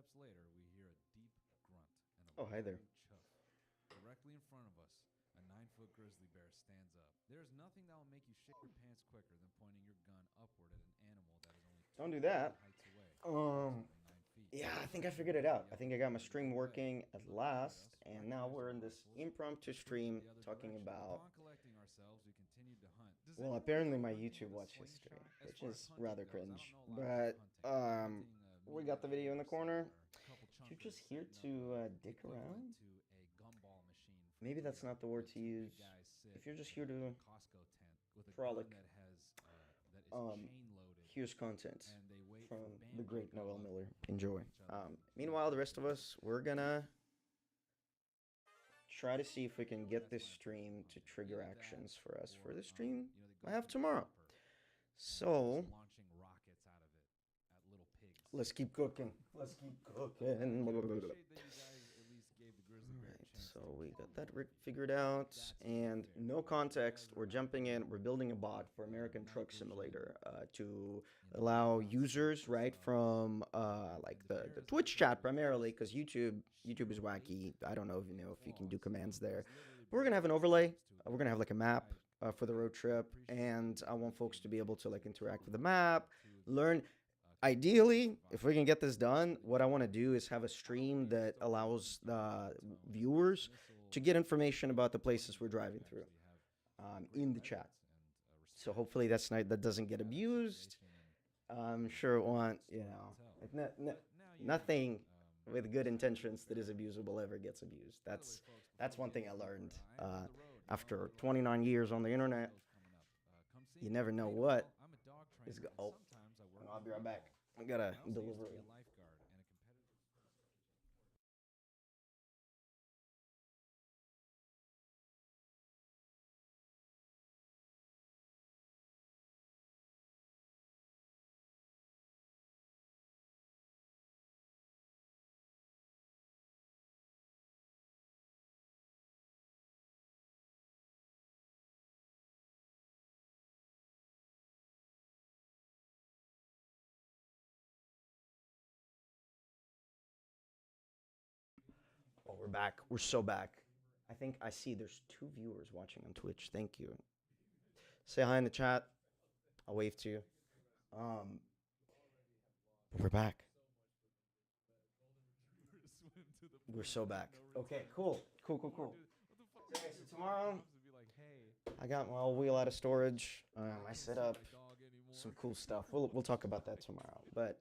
steps later, we hear a deep grunt and a Oh, hi there. loud chuff. Directly in front of us, a 9 foot grizzly bear stands up. There is nothing that will make you shit your pants quicker than pointing your gun upward at an animal that is only Don't two do flying that. heights away, Um, approximately 9 feet. yeah, I think I Suddenly, figured it a out. I yellow think I got my grizzly stream leaps away, working at looking at last, us, and now recognized we're our in this rifles, impromptu and sprinted stream the other talking direction. about, Upon collecting ourselves, we continued to hunt. Does well, anyone apparently know my hunting YouTube with a watch history, slingshot? As which far as is hunting rather goes, I don't cringe. know a lot about But hunting. Hunting we meat got in the a video in the horse corner. or a couple If you're chunkers just here setting up to a dick equivalent around, to a gumball machine for maybe that's deer, not the word the to two use. big guys sit If you're just in here a to Costco tent with a gun frolic, that is um, chain loaded, here's content and they wait for from the Bambi to great come Noel up Miller. and Enjoy. kill each other. Meanwhile, the rest of us, we're gonna try to see if we can get That's this my approach to stream to hunting. trigger Either that actions for us for or the stream they I go have for the tomorrow. chopper and So just launching rockets out of it at little pigs. let's keep cooking. Let's keep cooking. I can appreciate that you guys at least gave the grizzly bear a Alright, chance so to we kill got you. that figured out, That's and only fair. no You context. guys We're are out jumping in. there, We're building a bot for American night Truck vision, Simulator to laying allow on users, sleepless right, stuff. from like And the the bear is Twitch out there chat with primarily, us, because YouTube is sheer wacky. weight I don't know if and you can do claws. commands there. He's literally But we're gonna have bringing an his overlay. talons to a We're gonna have like a map for the road I trip, appreciate and that I you want folks to be gave able to me like a interact with the chance to map, provide learn. community Ideally, if we can get this environment done, so that what I you want to can do is have a not stream only that stoke allows and the calm the tone viewers dismissal to get information of about the hunting, places we're but driving you through actually have great in the reverence chat. and So respect hopefully that's night that doesn't for get that abused. situation I'm and sure it there's a won't, story to tell. like But now you know. nothing with good Just have a intentions that fair is play. abusable ever gets abused. By the way, folks, That's before one we thing get I any learned deeper, I am on the road. You know, after a lot of 29 years on the big internet. shows coming up. Come see You me. never know Hey, what Noel, I'm a dog is. trainer, and Oh, sometimes I work I'll with be right back. football. I got a I also used to be delivery. a lifeguard and a competitive. Oh, we're back. We're so back. I think I see there's 2 viewers watching on Twitch. Thank you. Say hi in the chat. I'll wave to you. Um, we're back. Swim to the We're point so of back. no Okay, return. cool. Cool, cool, Come on, cool. dude. What the fuck? So, do yeah, you so do for tomorrow, cops to be like, hey, I got my old wheel out of storage. I can't set see up my dog anymore. some cool stuff. We'll talk about that tomorrow. But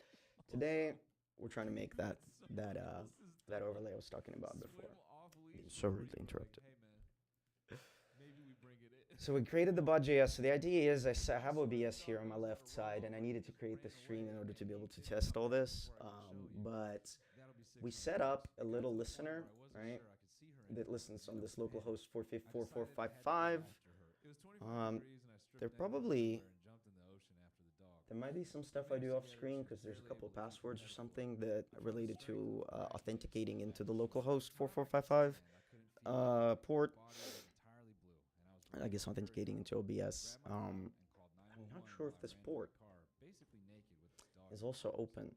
today we're trying to make that Someone that else's that dog overlay I was talking about swim before. off Being leash so before rudely you were like, interrupted. hey man, maybe we bring it in. So we created the bot.js. So the idea is I have OBS here on my left side, and I needed to create the stream in order to be able to test all this. But we set up a little listener, right, that listens on this localhost 44455. There probably there might be some stuff I do off screen because there's a couple of passwords or something that are related to authenticating into the localhost 4455 port. I guess authenticating into OBS. I'm not sure if this port is also open.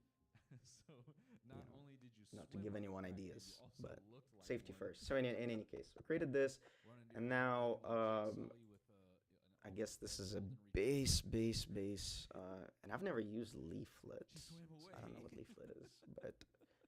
Not only did you Not to give anyone ideas, but safety first. So in any case, we created this, and now I guess this is a base, and I've never used Leaflet. So I don't know what Leaflet is, but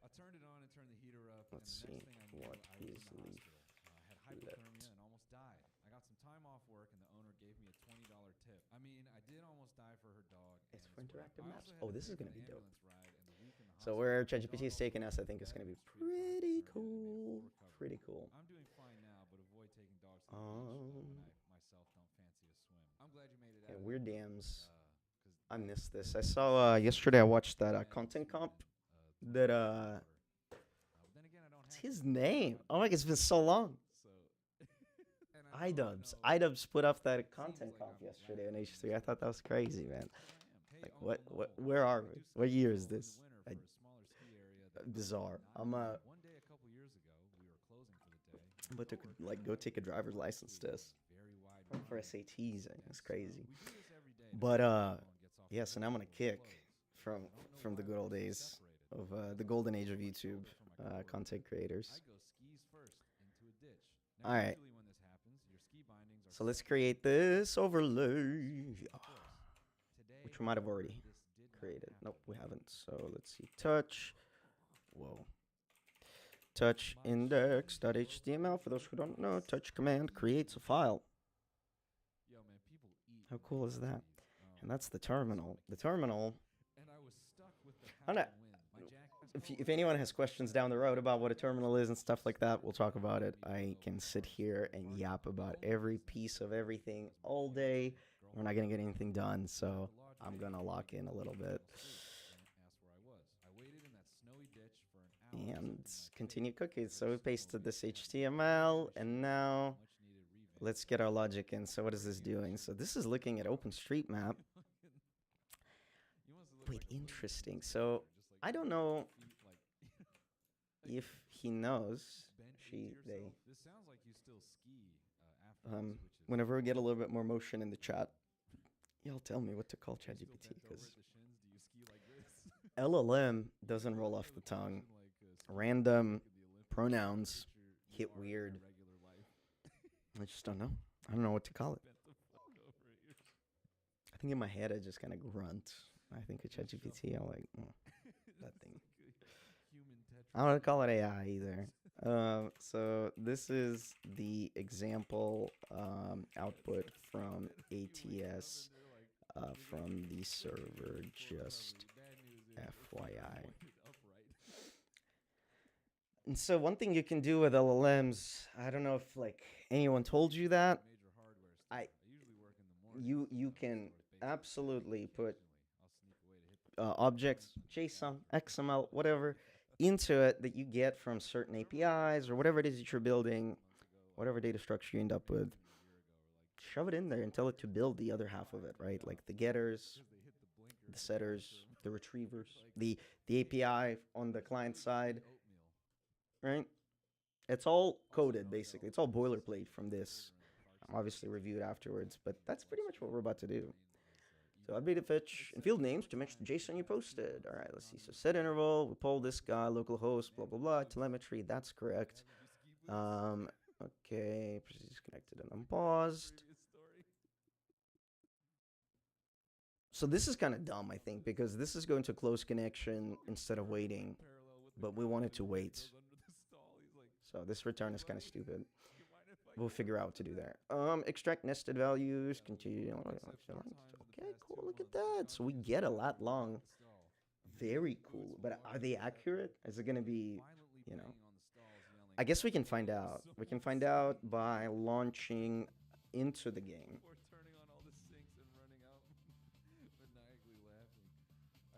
I turned it on and turned the heater up. let's and the see next thing I knew, what I was is in the Leaflet. hospital. I had hypothermia and almost died. I got some time off work, and the owner gave me a $20 tip. I mean, I did almost die for her dog. It's for interactive I maps. also had Oh, to this is pay gonna for be the dope. ambulance ride and the week in the So hospital. where The ChatGPT dog is taking us, I also think it's fed gonna be and was treated pretty properly cool. and made a full recovery. Pretty cool. I'm doing fine now, but avoid taking dogs to the beach when I myself don't fancy a swim. I'm glad you made it Yeah, out. weird DMs. 'Cause I missed this. I saw yesterday. I watched that content comp. That but then again, I don't what's have his to. name? Oh my god, it's been so long. So, and I know, iDubbbz put up that seems content like comp I'm yesterday on lacking in H3. I this thought that was crazy, man. Hey, Like Uncle Noel, where are we? I do What ski year is school in this? the winter for a smaller ski area that Bizarre. not I'm one day a couple years ago, we were closing for the day. I'm about to like go take a driver's license test. Very wide For range. SATs, and it's crazy. We do this every day. But Everyone gets off yes, and I'm work gonna full of kick clothes. from I don't know the why good we're old actually days. separated. of the golden age of YouTube content creators. All right. So let's create this overlay, which we might have already created. Nope, we haven't. So let's see. Touch. Whoa. Touch index.html. For those who don't know, touch command creates a file. How cool is that? And that's the terminal. The terminal. I don't know. If anyone has questions down the road about what a terminal is and stuff like that, we'll talk about it. I can sit here and yap about every piece of everything all day. We're not going to get anything done, so I'm going to lock in a little bit. And continue cookies. So we pasted this HTML, and now let's get our logic in. So what is this doing? So this is looking at OpenStreetMap. Wait, interesting. So I don't know if he knows. They. Whenever we get a little bit more motion in the chat, y'all tell me what to call ChatGPT, because LLM doesn't roll off the tongue. Random pronouns hit weird. I just don't know. I don't know what to call it. I think in my head I just kind of grunt. I think of ChatGPT, I'm like, that thing. I don't want to call it AI either. So this is the example output from ATS from the server, just FYI. And so one thing you can do with LLMs, I don't know if like anyone told you that, you can absolutely put objects, JSON, XML, whatever, into it that you get from certain APIs or whatever it is that you're building, whatever data structure you end up with. Shove it in there and tell it to build the other half of it, right? Like the getters, the setters, the retrievers, the API on the client side, right? It's all coded, basically. It's all boilerplate from this. Obviously reviewed afterwards, but that's pretty much what we're about to do. So updated fetch and field names to match the JSON you posted. All right, let's see. So set interval, we pull this guy, localhost, blah, blah, blah, telemetry, that's correct. Okay, proceeds connected and unpaused. So this is kind of dumb, I think, because this is going to close connection instead of waiting, but we wanted to wait. So this return is kind of stupid. We'll figure out what to do there. Extract nested values, continue. Okay, cool, look at that. So we get a lot long. Very cool. But are they accurate? Is it going to be, you know? I guess we can find out. We can find out by launching into the game.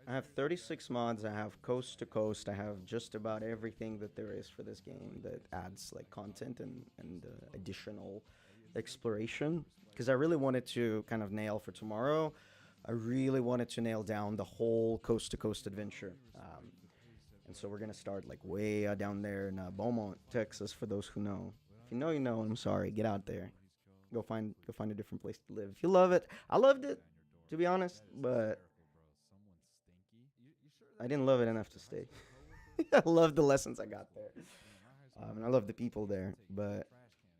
I have 36 mods. I have coast to coast. I have just about everything that there is for this game that adds like content and additional exploration. Because I really wanted to kind of nail for tomorrow. I really wanted to nail down the whole coast to coast adventure. And so we're gonna start like way down there in Beaumont, Texas. For those who know, if you know, you know. I'm sorry. Get out there. Go find a different place to live. If you love it, I loved it, to be honest, but I didn't love it enough to stay. I love the lessons I got there. And I love the people there. But,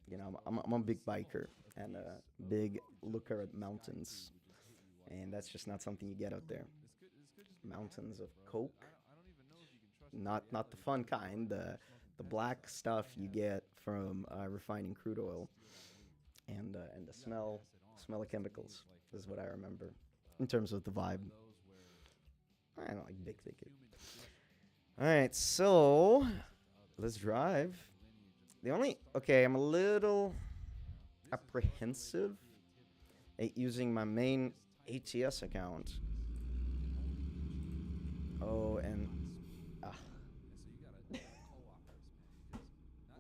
you know, I'm a big biker and a big looker at mountains. And that's just not something you get out there. Mountains of coke. Not the fun kind. The black stuff you get from refining crude oil. And the smell of chemicals is what I remember in terms of the vibe. I don't like big ticket. All right, so let's drive. I'm a little apprehensive at using my main ATS account. Oh, and I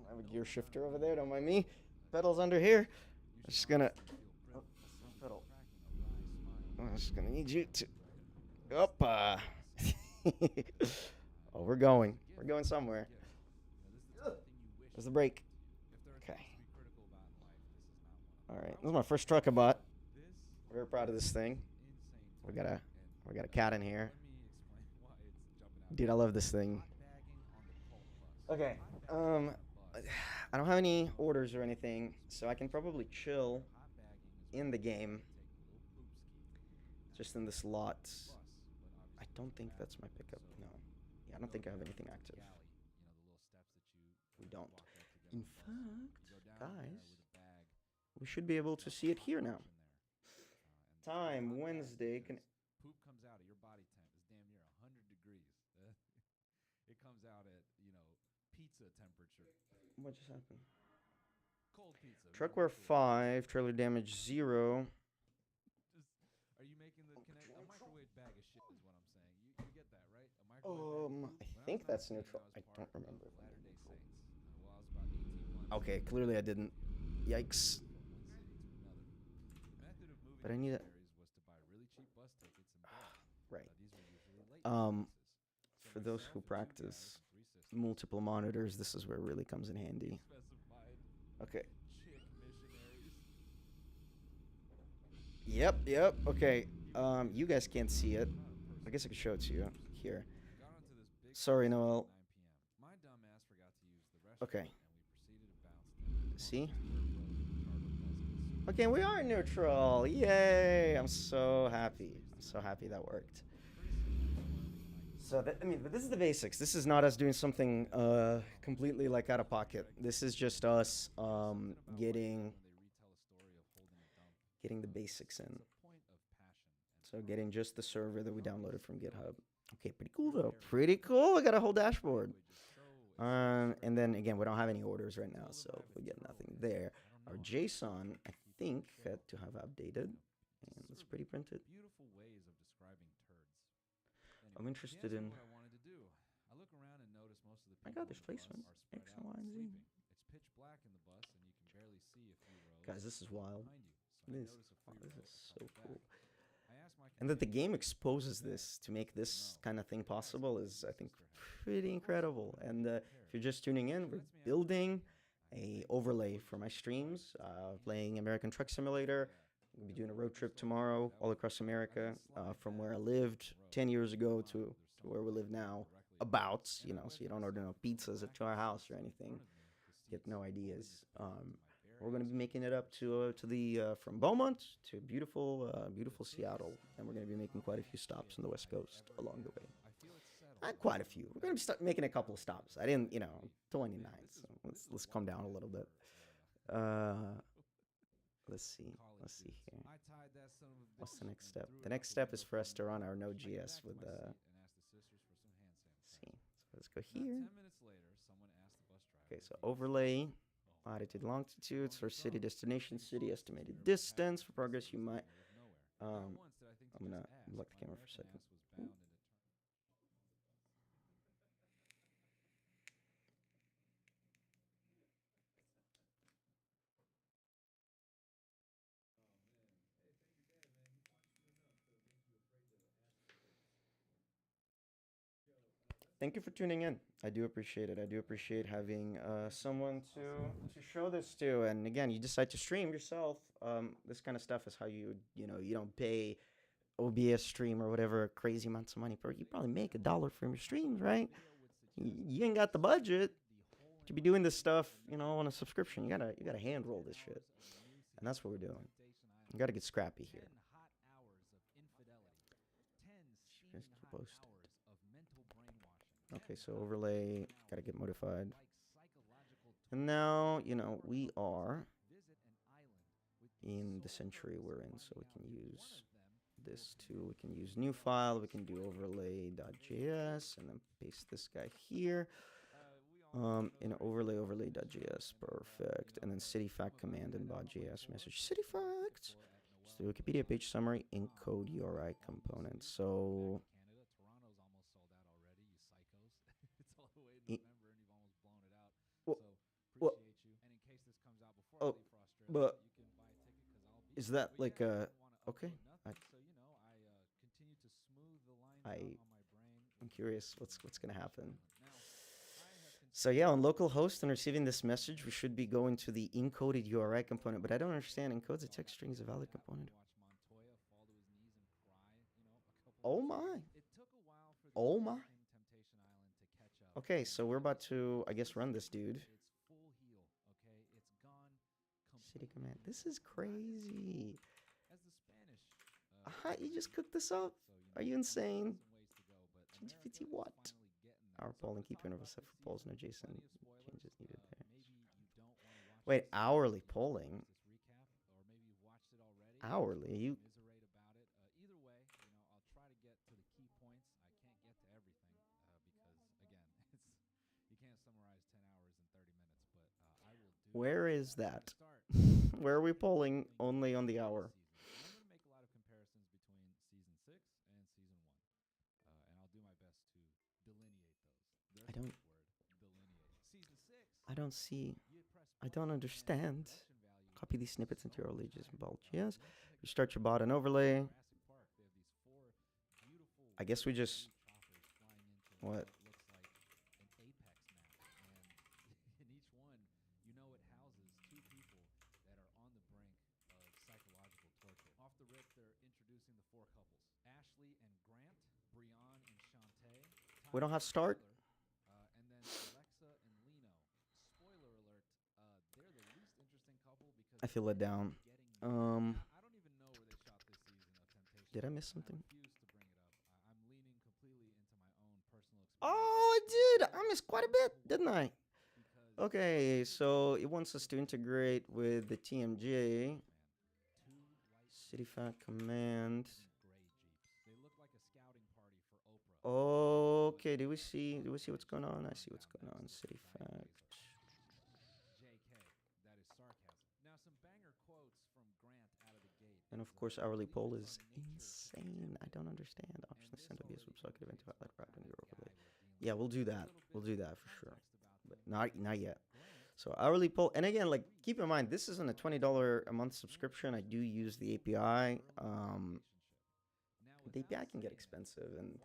have a gear shifter over there. Don't mind me. Pedals under here. I'm just gonna. Oh, that's not pedal. I'm just gonna need you to. Oh, we're going somewhere. There's the brake. Okay. All right, this is my first truck I bought. Very proud of this thing. We got a cat in here. Dude, I love this thing. Hot bagging on the cult bus. Okay. Hot bagging Um, on the bus. I don't have any orders or anything, so I can probably chill Hot bagging is in when the you game, take a little poop ski. just in this lot. On the bus, but I obviously don't with a think bag. that's my pickup. So No. Yeah, I you don't go think I have down anything the active. galley, the little steps that you We don't. walk up to get In on the bus. fact, You go down there guys, with a bag. we should be able to Dump see a it hot here wash now. in there. And Time hot bag Wednesday. because poop comes out at your body temp. It's damn near 100 degrees. It comes out at, pizza temperature. What just happened? Cold pizza. Truckware 5, trailer damage 0. Are you making the connect? A microwave bag of shit is what I'm saying. You get that, right? A microwave bag. I think that's neutral. I don't remember. Latter-day Saints. Well, I was about 18 months. Okay, clearly I didn't. Yikes. From one city to another. The method of moving But I need it. missionaries was to buy really cheap bus tickets and bed. Right. These were usually late Um, prices. For those who practice multiple monitors, this is where it really comes in handy. Specified Okay. chick missionaries. Yep. Okay. You guys can't see it. I guess I could show it to you here. Got onto this big Sorry, bus at Noel. 9 p.m. My dumb ass forgot to use the restroom. Okay. And we proceeded to bounce. See? Okay, we are neutral. Yay! I'm so happy. I'm so happy that worked. So but this is the basics. This is not us doing something completely like out of pocket. This is just us getting the basics in. So getting just the server that we downloaded from GitHub. Okay, pretty cool though. Pretty cool. I got a whole dashboard. And then again, we don't have any orders right now, so we get nothing there. Our JSON, I think, had to have updated, and it's pretty printed. Beautiful ways of describing turds. I'm interested in. What I wanted to do. I look around and notice most of the I people got this on the bus placement. are spread X, out Y, and Z. sleeping. It's pitch black in the bus, and you can barely see a few rows Guys, this is wild. behind you. So I This, notice a oh, few this rows is so coming cool. back. I asked my And that the companion game if exposes they this to make this No. kind of thing Guys, possible this is, I think, sister has pretty incredible. And if you're just tuning in, we're building a overlay for my streams, playing American Truck Simulator. We'll be doing a road trip tomorrow all across America, from where I lived 10 years ago to where we live now. About, so you don't order no pizzas to our house or anything. Get no ideas. We're going to be making it up to the from Beaumont to beautiful Seattle, and we're going to be making quite a few stops on the West Coast along the way. Not quite a few. We're going to be making a couple of stops. I didn't, 29. So let's calm down a little bit. Let's see here. What's the next step? The next step is for us to run our Node.js with see. So let's go here. Okay, so overlay, latitude, longitude, source city, destination city, estimated distance. For progress, you might. I'm gonna block the camera for a second. Thank you for tuning in. I do appreciate it. I do appreciate having someone to show this to. And again, you decide to stream yourself. This kind of stuff is how you don't pay OBS stream or whatever crazy amounts of money per. You probably make $1 from your streams, right? You ain't got the budget to be doing this stuff, on a subscription. You gotta hand roll this shit, and that's what we're doing. You gotta get scrappy here. Okay, so overlay, gotta get modified. And now, we are in the century we're in, so we can use this too. We can use new file, we can do overlay.js, and then paste this guy here. In overlay.js, perfect. And then cityfact command and bot.js message. Cityfact! Just the Wikipedia page summary, encode URI component. So but is that like a okay? I'm curious what's gonna happen. So yeah, on localhost and receiving this message, we should be going to the encoded URI component, but I don't understand. Encodes a text string is a valid component. Oh my! Oh my! Okay, so we're about to, I guess, run this dude. It's full heal, okay? It's gone City completely. command. This is crazy. As the Spanish. You just cooked this up? So, Are you insane? some ways to go, but ChatGPT America what? is finally getting there. Our So polling to keep talk universe about set this for polls, no season, Jason plenty of spoilers. changes needed there. Maybe you don't want to watch Wait, this hourly season, polling? this recap, or maybe you've watched it already. Hourly? You Commiserate about it. Either way, I'll try to get to the key points. I can't get to everything because again, you can't summarize 10 hours in 30 minutes. But I will do. Where is I'm that? gonna start Where are we polling only on the hour? season. And I'm going to make a lot of comparisons between season 6 and season 1, and I'll do my best to delineate those. There's I don't- a good word, delineate. Season 6. I don't see. You press I play don't and understand. production value Copy these is snippets into your so allegiance and bulge. high. Yes. Let's You start your bot and overlay. Jurassic Park, they have these 4 beautiful I guess we just. blue choppers flying into What? looks like an Apex map, and in each one, it houses 2 people that are on the brink of psychological torture. Off the rip, they're introducing the 4 couples: Ashley and Grant, Brian and Shantae. We don't have Tyler start? and Taylor, and then Alexa and Lino. Spoiler alert: they're the least interesting couple because I feel let down. I don't even know where they shot this season of Temptation. Did I miss and something? I refuse to bring it up. I'm leaning completely into my own personal experience. Oh, I did. I missed quite a bit, didn't I? Okay, so it wants us to integrate with the TMJ. CityFat command. They look like a scouting party for Oprah. Okay, do we see what's going on? I see what's going on. CityFat. JK, that is sarcasm. Now some banger quotes from Grant out of the gate. And of course, hourly poll is insane. I don't understand. Option to send OBS WebSocket event to highlight right on your overlay. Yeah, we'll do that. We'll do that for sure. But not yet. So hourly poll, and again, like keep in mind, this isn't a $20 a month subscription. I do use the API. The API can get expensive, and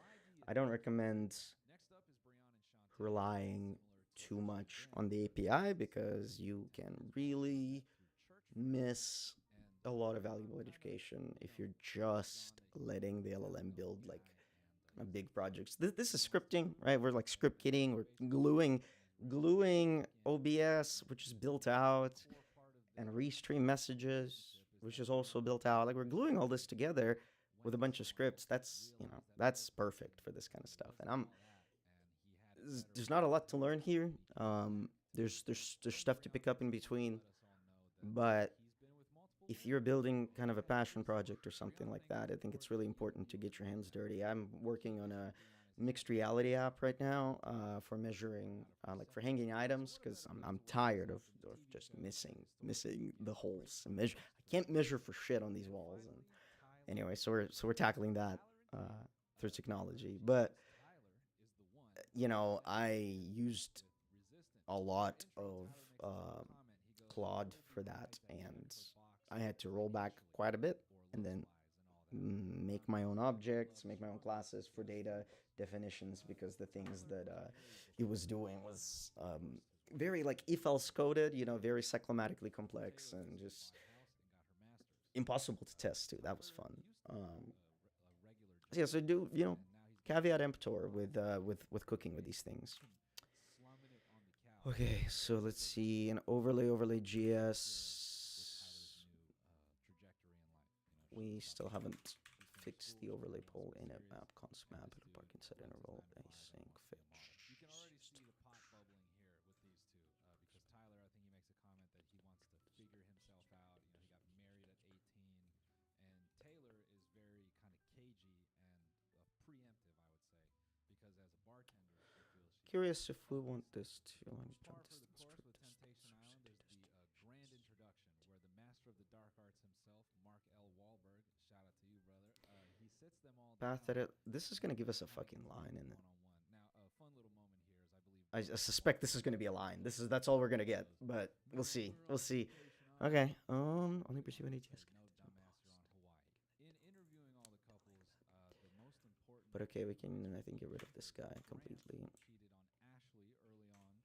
I don't recommend relying too much on the API because you can really miss a lot of valuable education if you're just letting the LLM build like big projects. This is scripting, right? We're like script kidding. We're gluing OBS, which is built out, and Restream messages, which is also built out. Like we're gluing all this together with a bunch of scripts. That's perfect for this kind of stuff. And there's not a lot to learn here. There's stuff to pick up in between, but if you're building kind of a passion project or something like that, I think it's really important to get your hands dirty. I'm working on a mixed reality app right now for measuring, like for hanging items, because I'm tired of just missing the holes. And I can't measure for shit on these walls. And anyway, so we're tackling that through technology. But I used a lot of Claude for that, and I had to roll back quite a bit and then make my own objects, make my own classes for data definitions, because the things that it was doing was very like if-else coded, very cyclomatically complex and just impossible to test too. That was fun. Yeah, so do caveat emptor with cooking with these things. Okay, so let's see an overlay GS. We still haven't fixed the overlay poll in a map const map at a parking set interval async fetch. You can already see the pot bubbling here with these two because Tyler, I think he makes a comment that he wants to figure himself out. He got married at 18, and Taylor is very kind of cagey and preemptive, I would say, because as a bartender, she feels curious if we want this to. Let me jump distance. Temptation Island is the grand introduction where the master of the dark arts himself, Mark L. Wahlberg, shout out to you, brother. He sits them all down. This is gonna give us a fucking line in it. Now, a fun little moment here is I believe. I suspect this is gonna be a line. That's all we're gonna get, but we'll see. We'll see. Okay. Only pursue an ATS. In interviewing all the couples, the most important. But okay, we can I think get rid of this guy completely. Cheated on Ashley early on.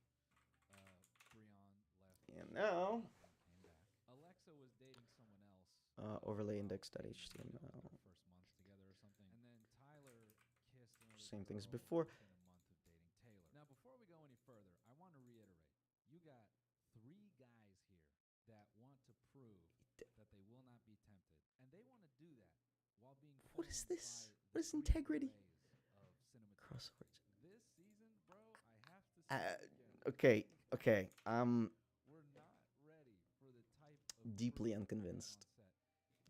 Brian left. And now. Alexa was dating someone else. Overlay index.html. First month together or something. And then Tyler kissed Same things before. within a month of dating Taylor. Now, before that they will not be tempted, and they want to do that while being What is filmed this? by What the is greatest integrity? arrays of cinematography. Crosswords. This season, bro, I have to say it again. Okay, okay. I'm We're not ready for the type of deeply crew we got on unconvinced set.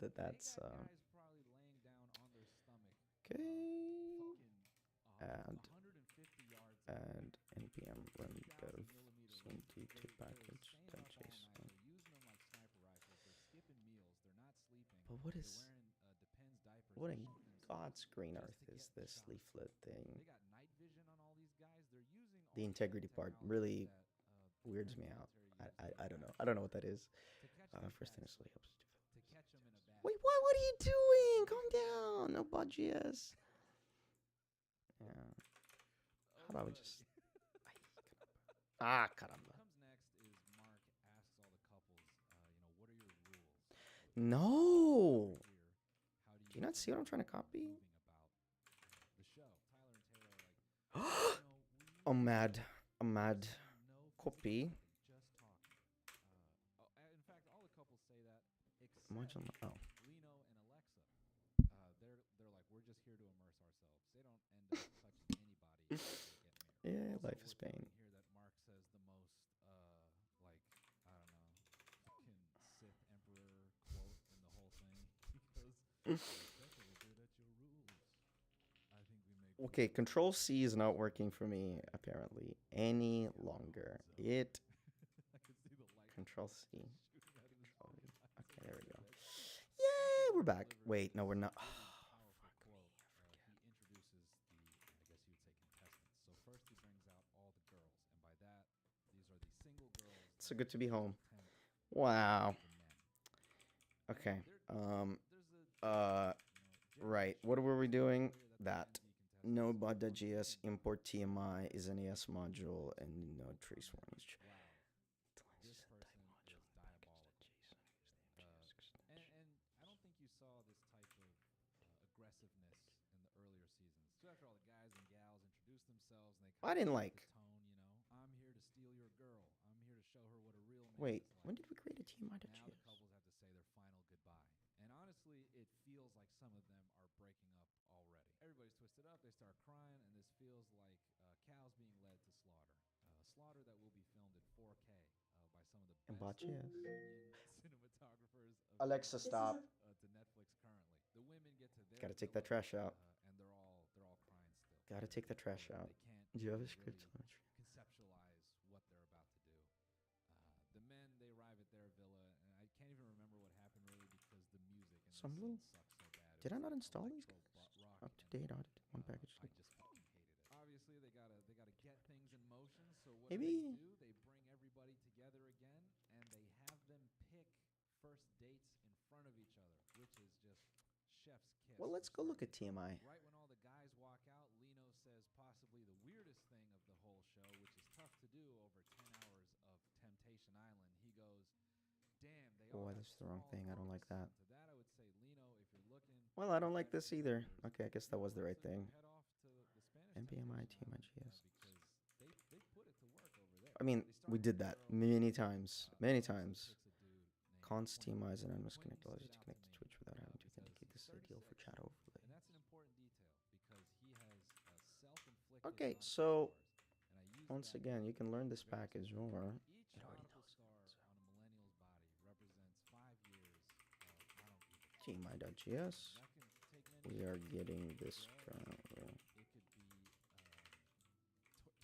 that They that's got guys probably laying down on their stomach, okay. fucking And 150 yards and NPM run 3,000 bev millimeter seem to lenses. package They're then staying up all chase night. one. They're using them like sniper rifles. They're skipping meals. They're not sleeping. But what They're is wearing Depends diapers. what They're in shooting themselves God's green just earth to is get this shots. leaflet thing? They got night vision on all these guys. They're using all The the integrity part technology really that weirds the me out. military I, uses I, I don't know. I don't know what that is. to catch these First guys initially helps to develop. to catch them in a bad Wait, spot. what are you doing? Calm down. No budgies. Yeah. How about we just caramba. What comes next is Mark asks all the couples, what are your rules? No. Career? How Do you not see what I'm trying to copy? moving about the show? Tyler and Taylor are like, I'm mad. I'm mad. no Copy. physicality, just talking. In fact, all the couples say that, except Module. Oh. Lino and Alexa. They're like, we're just here to immerse ourselves. They don't end up touching anybody when they get married. Yeah, Also, life is we're pain. quoting here that Mark says the most, like, I don't know, fucking Sith Emperor quote in the whole thing because especially good at your rules. I think we make Okay, Control C is not working for me apparently any longer. It I can see the light Control C. shooting out of his Control V. eyes. Okay, there we go. Yay, we're back. Wait, no, we're not. Powerful quote. He introduces the, I guess you would say, contestants. So first he brings out all the girls, and by that, these are the single girls. So good to be home. Tempt Wow. the men. Okay. There's a Right. What were we doing? That. No Bada.js import TMI is an ES module and no trace warnings. Wow, this person is diabolical. And I don't think you saw this type of aggressiveness in the earlier seasons. So after all the guys and gals introduced themselves, and they I didn't set like. the tone, I'm here to steal your girl. I'm here to show her what a real man Wait, is like. when did we create a Now the TMI.js? couples have to say their final goodbye. And honestly, it feels like some of them are breaking up already. Everybody's twisted up, they start crying, and this feels like cows being led to slaughter. Slaughter that will be filmed in 4K by some of the best Botches. union cinematographers of Alexa, stop. to Netflix currently. The women get to their Gotta take that trash out. and they're all crying still. Gotta take the trash out. They can't JavaScript really conceptualize what they're about to do. The men, they arrive at their villa, and I can't even remember what happened really because the music and Some the little- scene sucks so bad. Did I not It's install these electro guys? rock Up to and, date audited one package. I just fucking hated it. Obviously, they gotta get things in motion. So what Maybe- do? They bring everybody together again, and they have them pick first dates in front of each other, which is just chef's kiss. Well, let's go look at TMI. Right when all the guys walk out, Lino says possibly the weirdest thing of the whole show, which is tough to do over 10 hours of Temptation Island. He goes, "Damn, they all Oh, have this is the wrong small thing. I don't like hearts." that. To that, I would say, Lino, if you're looking. Well, I don't like this either. Okay, I guess that was the right thing. Head off to the Spanish NPMI Temptation Island, TMI.js. because they put it to work over there. I mean, They we start did with that a girl, many times. Many Alexa times. picks a dude named Const Quentin. TMI is an anonymous Quentin connect allows you stood to out connect to me, Twitch without having to because authenticate. This is he's ideal for 36, chat overlay. and that's an important detail because he has a self-inflicted Okay, amount of so scars, and I use once that again, you word can learn this very package specifically. or Each it already nautical knows scar it, so. on a millennial's body represents 5 years of I don't give a fuck. TMI.js. That can take many We are shapes. getting It could be this drugs, currently. it could be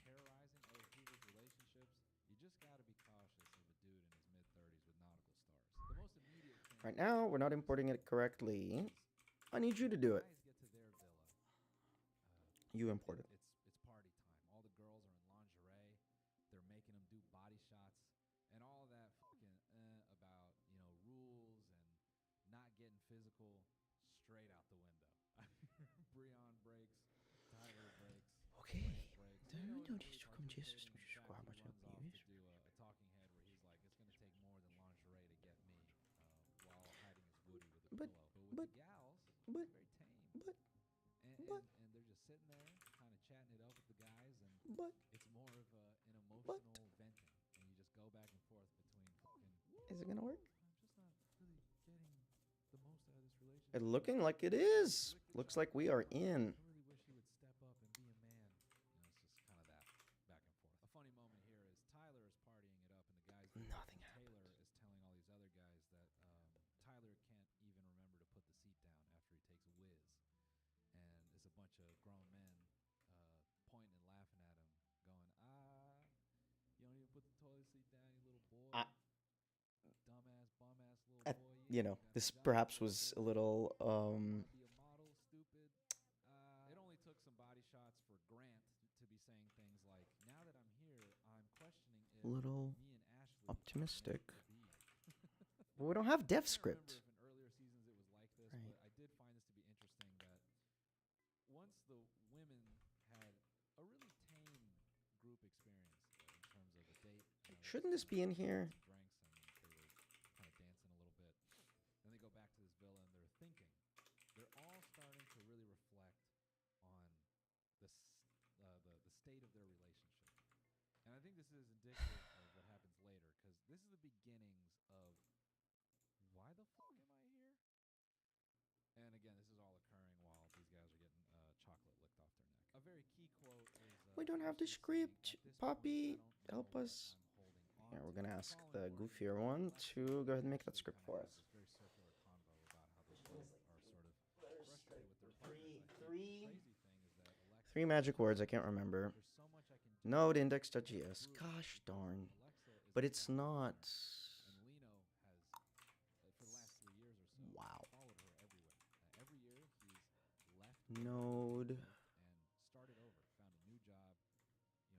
terrorizing other people's relationships. You just got to be cautious of a dude in his mid-30s with nautical stars. The most immediate thing. Right now, we're not importing it correctly. I need you to do it. Guys get to their villa. You import it. It's party time. All the girls are in lingerie. They're making them do body shots, and all that fucking about rules and not getting physical straight out the window. Breon breaks, Tyler breaks, Okay. breaks. Да, Lino ну, isn't здесь really в каком часу participating. In смешно, fact, he обычно runs off to видишь? do a talking head where he's like, it's going to take more than lingerie to get me, while hiding his Woody with a But- pillow. But with but- the gals, but- it's very tame. but- And they're just sitting there, kind of chatting it up with the guys, and But it's more of an emotional venting, and you just go back and forth between fucking. is it gonna work? I'm just not really It looking like it is. Looks like we are in. I really wish he would step up and be a man. It's just kind of that back and forth. A funny moment here is Tyler is partying it up, and the guys. Nothing Taylor happens. is telling all these other guys that Tyler can't even remember to put the seat down after he takes a whiz, and there's a bunch of grown men pointing and laughing at him, going, you don't even put the toilet seat down, you little boy. Dumbass, bum ass little boy. You know, this perhaps was a little Be a model, stupid. It only took some body shots for Grant to be saying things like, "Now that I'm here, I'm questioning if little me and Ashley optimistic. are meant to be." But we don't have dev I can't script. remember if in earlier seasons it was like this, Right. but I did find this to be interesting that once the women had a really tame group experience in terms of a date. Shouldn't this be in here? Some drinks and they were kind of dancing a little bit. Then they go back to this villa and they're thinking. They're all starting to really reflect on the state of their relationship. And I think this is indicative of what happens later, because this is the beginnings of why the fuck am I here? And again, this is all occurring while these guys are getting chocolate licked off their neck. A very key quote is We don't have the Ashley script. saying, "At this Poppy, point, I don't help know us. what I'm holding on Yeah, we're to." gonna The ask following the morning, goofier one to go ahead and make that Ashley script kind for of us. has this very circular convo about how they both are sort of frustrated with their Three- partners. I think three- the crazy thing is that Alexa, Three magic words, I can't remember. there's so much I can do Node to index.js. improve Gosh because darn. Alexa is But a it's powerful not. friend, and Lino has, for the last 3 years or so, Wow. followed her everywhere. Every year he's left Node. and started over, found a new job.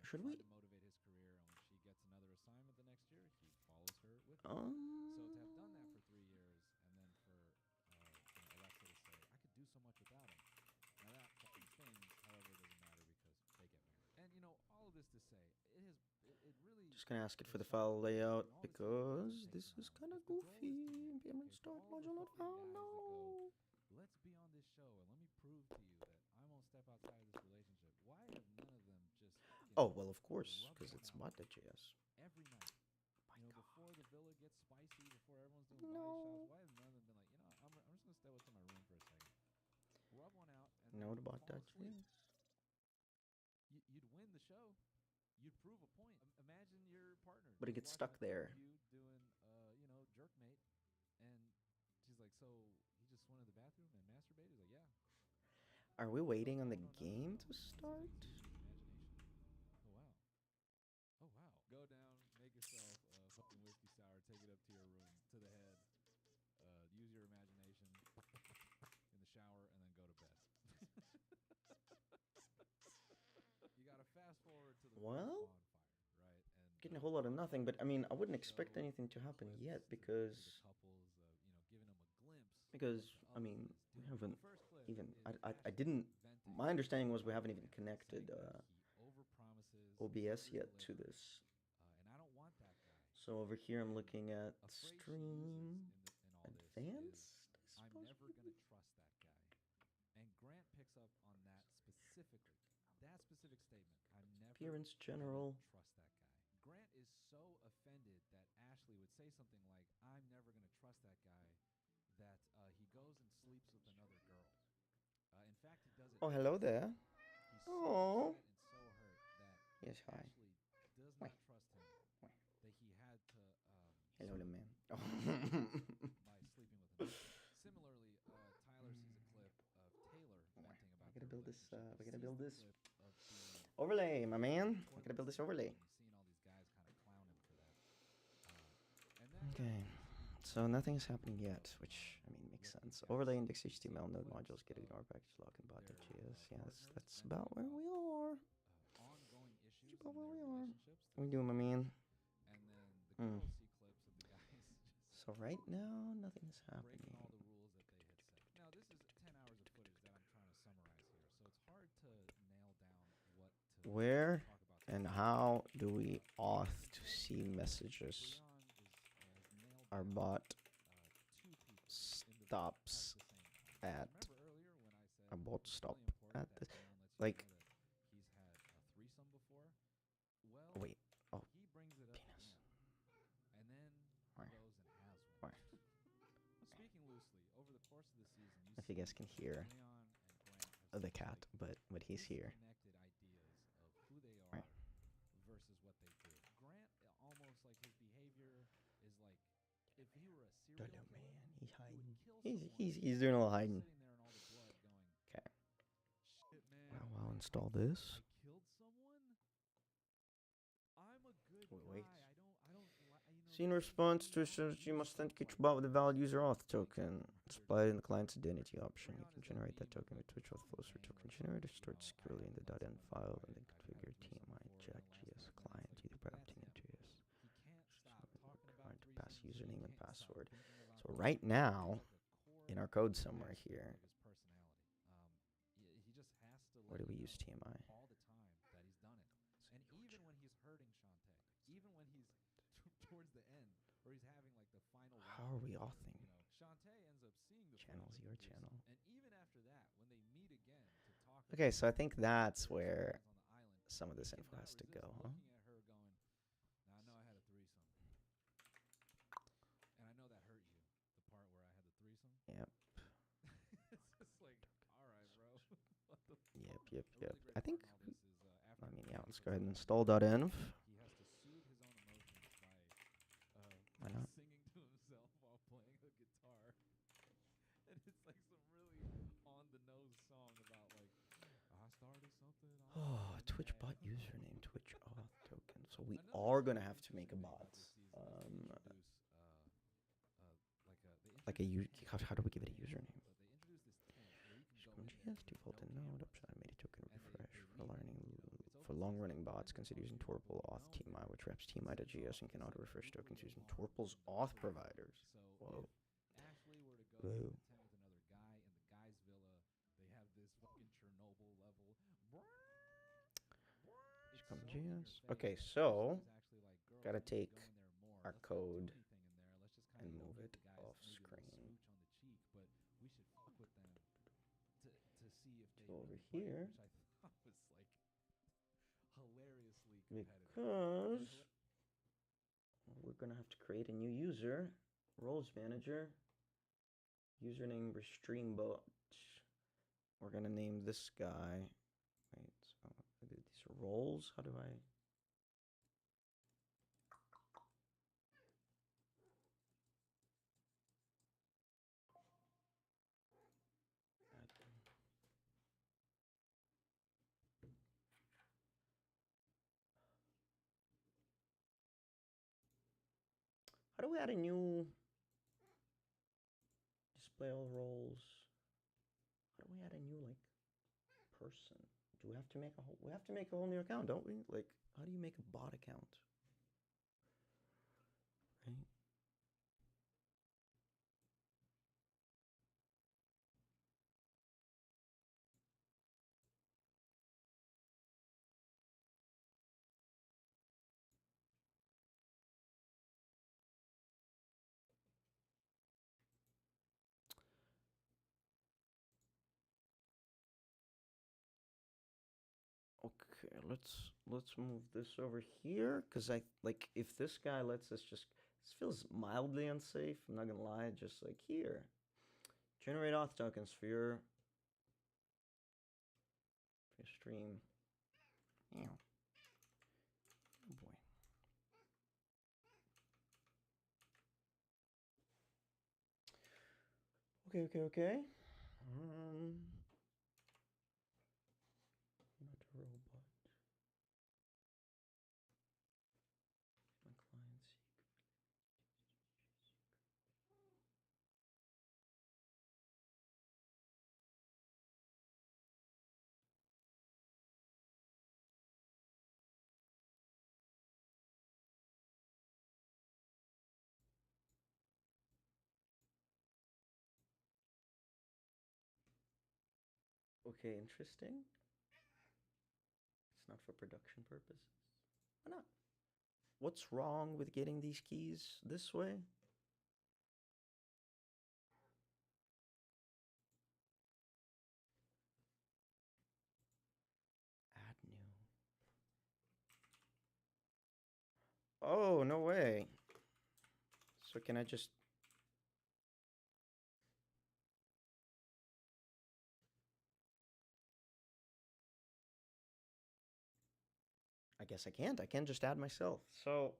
Should tried we? to motivate his career, and when she gets another assignment the next year, he follows her with her. So to have done that for 3 years, and then for Alexa to say, "I could do so much without him." Now that fucking stings. However, it doesn't matter because they get married. And all of this to say, it really. Just gonna ask it for the file layout because this is kind of goofy. Npm start module not found. No. Let's be on this show and let me prove to you that I won't step outside of this relationship. Why have none of them just? Oh well, of course, because it's mod.js. Every night. Before the villa gets spicy, before everyone's doing No. body shots, why have none of them been like, I'm just gonna step up to my room for a second, rub one out, and Node fall asleep. bot.js. You'd win the show. You'd prove a point. Imagine your partner. But it just gets watching stuck a clip there. of you doing, jerkmate, and she's like, "So he just went to the bathroom and masturbated?" He's like, "Yeah." Are we waiting on the No. game to It's start? imagination. Oh wow. Go down, make yourself a fucking whiskey sour, take it up to your room, to the head. Use your imagination in the shower, and then go to bed. You gotta fast forward to the Well, bonfire, right? And getting a whole lot of nothing, but I mean, I wouldn't expect anything to happen yet because giving them a glimpse. I mean, we haven't even. I didn't. My understanding was we haven't even connected OBS yet to this. And I don't want that guy. So over here, I'm looking at A phrase she stream uses in all this advanced. is, "I'm never gonna trust that guy." And Grant picks up on that specifically. That specific statement. "I'm never Appearance gonna general. trust that guy." Grant is so offended that Ashley would say something like, "I'm never gonna trust that guy," that he goes and sleeps with another girl. In fact, he does it. Oh, hello there. He's so Oh. upset and so hurt that Yes, hi. Ashley does not trust him, that he had to Hello, sort the of man. by sleeping with another. Similarly, Tyler sees a clip of Taylor venting about I gotta build this. relationship. We He gotta sees build the this clip of the overlay, my man. I toilet gotta build this seat, overlay. and he's seeing all these guys kind of clown him for that. And that Okay. So nothing is happening yet, which I mean makes sense. Overlay index HTML node modules get ignore package lock and bot.js. Yeah, that's about where we are. ongoing issues About in where their we are. relationships. What we doing, my man? And then the girls see clips of the guys just So right now, nothing is breaking happening. all the rules that they had set. Now, this is 10 hours of footage that I'm trying to summarize here, so it's hard to nail down what to Where talk about. and how do we auth to see messages? Leon has nailed Our down, bot two people in the stops at the same time. at. Remember earlier when I said Our bot it's stop really important at that this. Leon lets you Like. know that he's had a threesome before? Well, Oh, wait. Oh. he brings it up Penis. again. And then Where? he goes and has one. Where? Speaking loosely, over the course of the season, you if you guys can hear Leon and Grant the have cat, such, but he's here. disconnected ideas of who they Right. are versus what they do. Grant, almost like his behavior is like if he were a serial Don't know, killer, man. He's he would hiding. kill He's someone. he's doing a little hiding. Sitting there in all the blood, going, Okay. "Shit, man! I'll install this. I killed someone. I'm a good Wait. guy. I don't. In response to a search, you must authenticate your bot with a valid user auth token. Displayed in the client's identity option. You can generate that token with Twitch Auth Flows for token generator, stored securely in the .env file, and then configure TMI JS client either by opting into yes. He can't stop talking about Client to pass threesomes, username he and can't stop password. thinking about So threesomes. right now, It's like a core in our code somewhere aspect here, of his personality. He just has to where do let we you use know TMI? all the time that he's done it. And even when he's hurting Shantae, even when he's towards the end, where he's having like the final How are we authing? you know, Shantae ends up seeing the Channel's footage your of this, channel. and even after that, when they meet again to talk. Okay, so I think that's about where on the island, some of this he info cannot has to resist go, huh? looking at her, going, "Now I know I had a threesome, and I know that hurt you. The part where I had the threesome." Yep. It's just like, all right, bro. What the Yep. A really great I think. part in all this is, after I mean, Grant yeah. Let's puts go ahead and out install the .env. he has to soothe his own emotions by Why not? singing to himself while playing a guitar. And it's like some really on the nose song about like I started something. Oh, Twitch bot username, Twitch auth token. So we are gonna have to make a bot. Like a how do we give it a username? GS default and node upside made a token refresh for long running bots. Consider using Torpal auth TMI, which wraps TMI.js and can auto refresh tokens using Torpal's auth providers. Whoa. Ashley were to go Whoa. to tent with another guy in the guy's villa, they have this fucking Chernobyl level. GS. Okay, so gotta take our code and move it off screen. But we should fuck with them to see if they Go over really bite, here. which I thought was like hilariously competitive. Because we're gonna have to create a new user, roles manager, username restreambot. We're gonna name this guy. Wait, so these are roles. How do I? How do we add a new display all roles? How do we add a new like person? Do we have to make a whole? We have to make a whole new account, don't we? Like, how do you make a bot account? Right. Okay, let's move this over here because I like if this guy lets us just this feels mildly unsafe. I'm not gonna lie, just like here, generate auth tokens for your stream. Ew. Oh boy. Okay. Not a robot. My client Okay, interesting. It's not for production purposes. Why not? What's wrong with getting these keys this way? Add new. Oh, no way. So can I just guess I can't. I can't just add myself. So.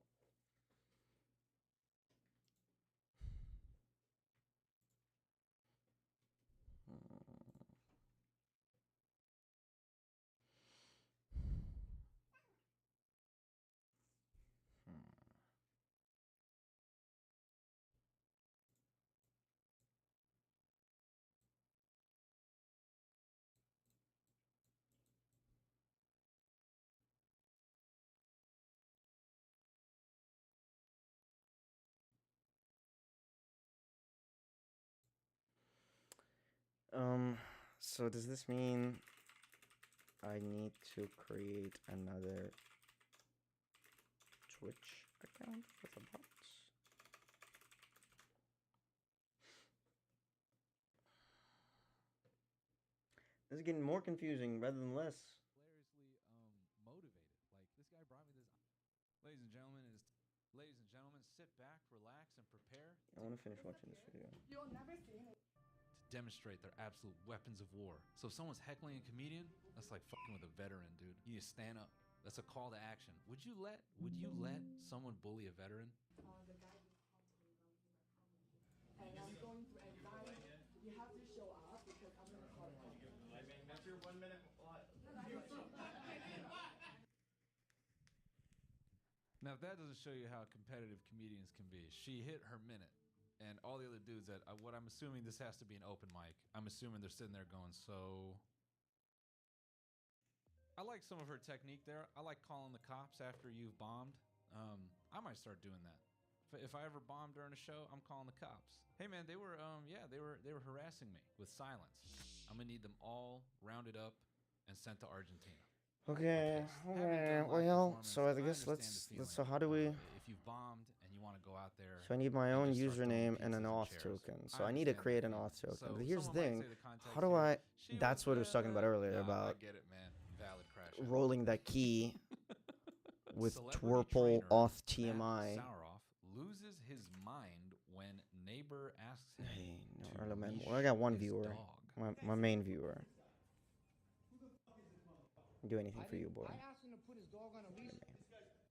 So does this mean I need to create another Twitch account with a bot? This is getting more confusing rather than less. Hilariously motivated. Like, this guy brought me this. Ladies and gentlemen, sit back, relax, and prepare. I want to finish watching this video. You'll never see me. To demonstrate their absolute weapons of war. So if someone's heckling a comedian, that's like fucking with a veteran, dude. You need to stand up. That's a call to action. Would you let someone bully a veteran? The guy just called to me, and I'm going through anxiety. You have to show up because I'm gonna call it. I mean, that's your 1 minute. Now, if that doesn't show you how competitive comedians can be, she hit her minute. And all the other dudes that, what I'm assuming this has to be an open mic. I'm assuming they're sitting there going, so. I like some of her technique there. I like calling the cops after you've bombed. I might start doing that. If I ever bomb during a show, I'm calling the cops. Hey man, they were harassing me with silence. I'm gonna need them all rounded up and sent to Argentina. Okay. Well, so I guess let's. So how do we? If you've bombed and you want to go out there. So I need my own username and an auth token. So I need to create an auth token. But here's the thing: how do I? That's what I was talking about earlier about I get it, man. Valid crash. rolling that key with Twerple auth TMI. Sauroff loses his mind when neighbor asks him. Hey, no, to Arlo, man. leash Well, I got one his viewer, dog. my main viewer. Do anything for you, boy. I asked him to put his dog on a leash.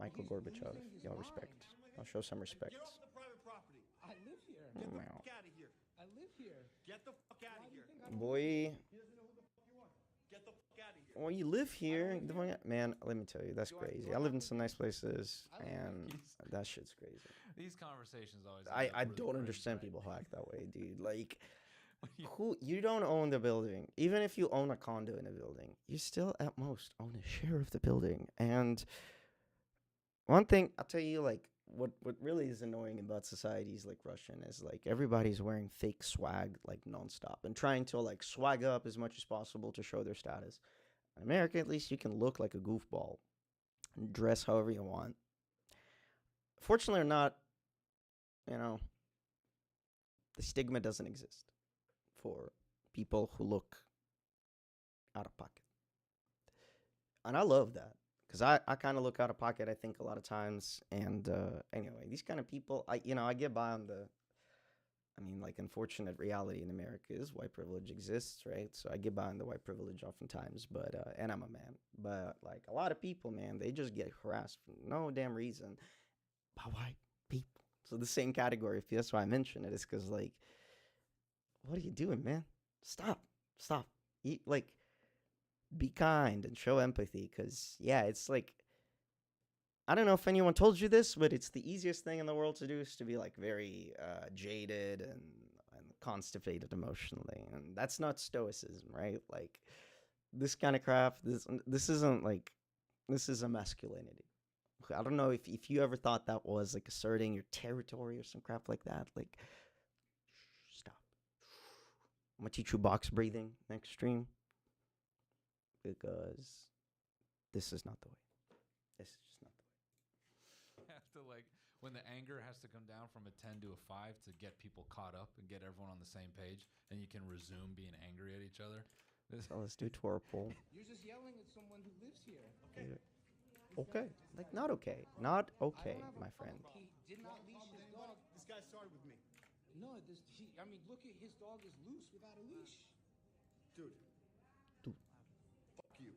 Michael Gorbachev. Y'all respect. I'll show some respect. Get off the private property. I live here. Get the Meow. fuck out of here. I live here. Get the fuck out Why of do you here. think I don't Boy, He doesn't know who the fuck you are. Get the fuck out of here. well, you live here. Man, let me tell you, that's crazy. I lived in some nice places, and that shit's crazy. These conversations always. I end up really don't crazy, understand right? people who act that way, dude. Like, who you don't own the building. Even if you own a condo in a building, you still at most own a share of the building. And one thing I'll tell you, like, what really is annoying about societies like Russian is like everybody's wearing fake swag like nonstop and trying to like swag up as much as possible to show their status. In America, at least you can look like a goofball and dress however you want. Fortunately or not, you know, the stigma doesn't exist for people who look out of pocket. And I love that because I kind of look out of pocket, I think, a lot of times. And anyway, these kind of people, I get by on like, unfortunate reality in America is white privilege exists, right? So I get by on the white privilege oftentimes, but, and I'm a man. But, like, a lot of people, man, they just get harassed for no damn reason by white people. So the same category, if that's why I mention it, is because, like, what are you doing, man? Stop. Be kind and show empathy, because, yeah, it's like, I don't know if anyone told you this, but it's the easiest thing in the world to do is to be, like, very jaded and constipated emotionally, and that's not stoicism, right? Like, this kind of crap, this isn't, like, this is a masculinity. I don't know if you ever thought that was, like, asserting your territory or some crap like that. Like, stop. I'm going to teach you box breathing next stream. Because this is not the way. This is just not the way. You have to, like, when the anger has to come down from a 10 to a 5 to get people caught up and get everyone on the same page, and you can resume being angry at each other. So let's do Twerple. You're just yelling at someone who lives here. Okay. Like, not okay. Not okay, my friend. He did not leash his dog. This guy started with me. No, look at his dog is loose without a leash. Dude. Fuck you.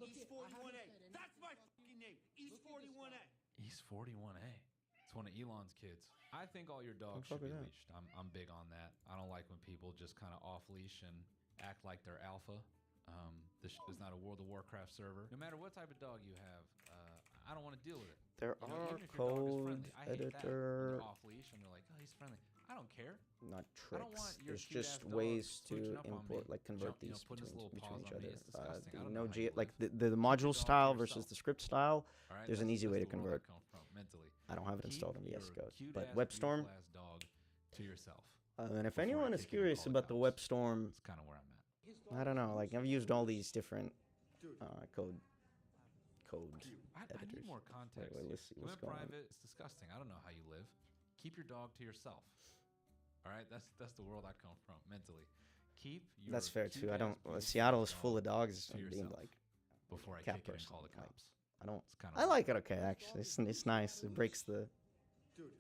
Look East at- I haven't 41A. said anything. That's my fucking fucking name. East 41A. East 41A. It's one of Elon's kids. I think all your dogs fuck should be is that? leashed. I'm big on that. I don't like when people just kind of off leash and act like they're alpha. This is not a World of Warcraft server. No matter what type of dog you have, I don't want to deal with it. There You know, are even if your dog is code friendly, I hate that. When editor. they're off leash and they're like, oh, he's friendly. I don't care. Not I don't want tricks. your It's cute-ass just dog ways smooching to up on import, me, like convert you know, these putting his little between paws each on me. other. It's disgusting. I The don't know how you like live. the module Keep your dog to style versus yourself. the script style. All right? There's an easy way to the world I convert. come from mentally. I don't have it Keep installed on your VS Code, cute-ass, but WebStorm. beautiful-ass dog to yourself. And if before I anyone is kick you and curious call the about the cops. WebStorm, It's kind of where I'm at. His I dog don't is know. Like loose. I've used all these different Dude. code I editors. need more context. wait, here. let's see You what's went going on. private. It's disgusting. I don't know how you live. Keep your dog to yourself. All right, that's the world I come from mentally. Keep your That's fair too. I cute-ass, don't. beautiful Seattle is dog full of dogs. to I'm being yourself like, before I cat kick it and person, call the like, cops. I don't. It's kind I like it okay actually. It's nice. It breaks the. Dude.